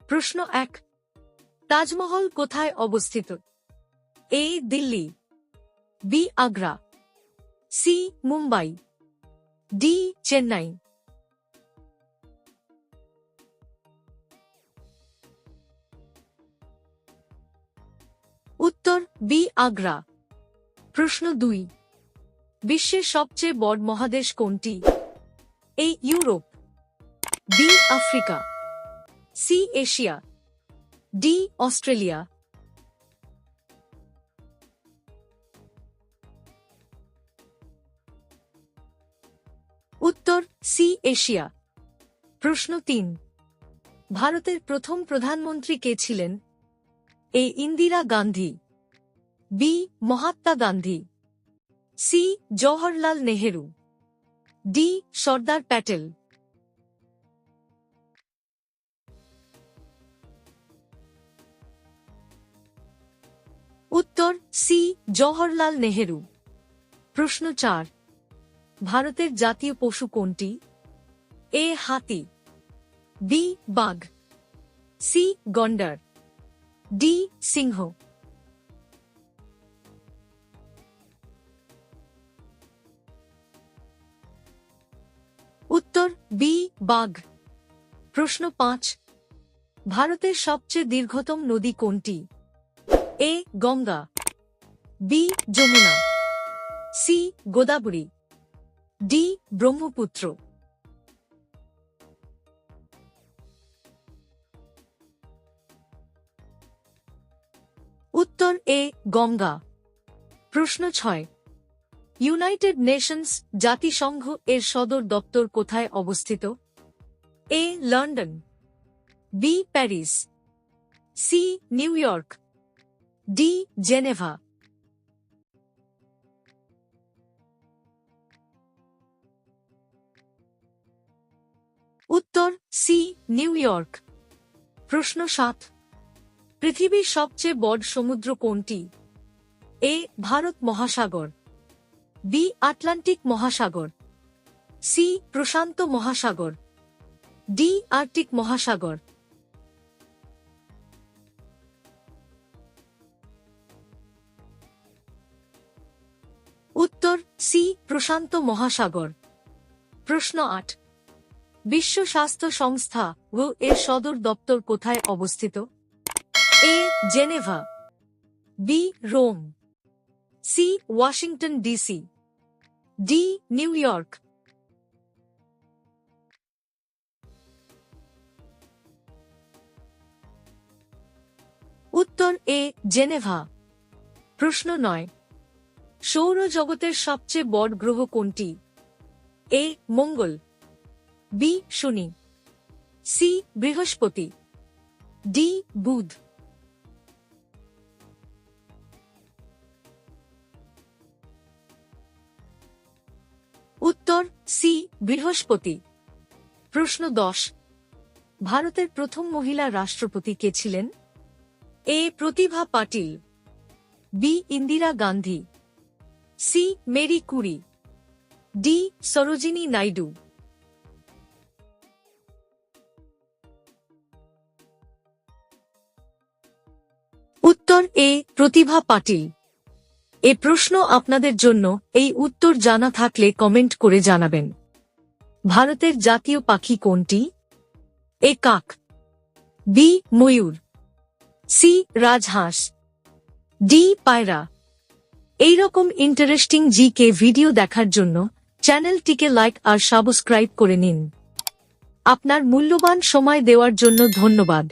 প্রশ্ন 1, তাজমহল কোথায় অবস্থিত? এ Delhi, B Agra, C Mumbai, D Chennai. উত্তর বি আগ্রা। প্রশ্ন 2, বিশ্বের সবচেয়ে বড় মহাদেশ কোনটি? A Europe, B Africa, C Asia, D Australia. উত্তর সি এশিয়া। প্রশ্ন 3, ভারতের প্রথম প্রধানমন্ত্রী কে ছিলেন? A Indira Gandhi, B Mahatma Gandhi, C Jawaharlal Nehru, D Sardar Patel. উত্তর সি জওহরলাল নেহেরু। প্রশ্ন 4, ভারতের জাতীয় পশু কোনটি? এ হাতি, বি বাঘ, সি গন্ডার, ডি সিংহ। উত্তর বি বাঘ। প্রশ্ন 5, ভারতের সবচেয়ে দীর্ঘতম নদী কোনটি? A Ganga, B Yamuna, C Godavari, D Brahmaputra. উত্তর এ গঙ্গা। প্রশ্ন 6, ইউনাইটেড নেশনস জাতিসংঘ এর সদর দপ্তর কোথায় অবস্থিত? A London, B Paris, C New York, D Geneva. উত্তর সি নিউ ইয়র্ক। প্রশ্ন 7, পৃথিবীর সবচেয়ে বড় সমুদ্র কোনটি? এ ভারত মহাসাগর, বি আটলান্টিক মহাসাগর, সি প্রশান্ত মহাসাগর, ডি আর্কটিক মহাসাগর। উত্তর সি প্রশান্ত মহাসাগর। প্রশ্ন 8, বিশ্ব স্বাস্থ্য সংস্থা ও এর সদর দপ্তর কোথায় অবস্থিত? A Geneva, B Rome, C Washington DC, D New York. উত্তর এ জেনেভা। প্রশ্ন 9, সৌরজগতের সবচেয়ে বড় গ্রহ কোনটি? এ মঙ্গল, বি শনি, সি বৃহস্পতি, ডি বুধ। উত্তর সি বৃহস্পতি। প্রশ্ন 10, ভারতের প্রথম মহিলা রাষ্ট্রপতি কে ছিলেন? A Pratibha Patil, B Indira Gandhi, C Marie Curie, D Sarojini Naidu. উত্তর এ প্রতিভা পাটিল। এ প্রশ্ন আপনাদের জন্য, এই উত্তর জানা থাকলে কমেন্ট করে জানাবেন। ভারতের জাতীয় পাখি কোনটি? এ কাক, বি ময়ূর, সি রাজহাঁস, ডি পায়রা। এইরকম ইন্টারেস্টিং জিকে ভিডিও দেখার জন্য চ্যানেলটিকে লাইক আর সাবস্ক্রাইব করে নিন। আপনার মূল্যবান সময় দেওয়ার জন্য ধন্যবাদ।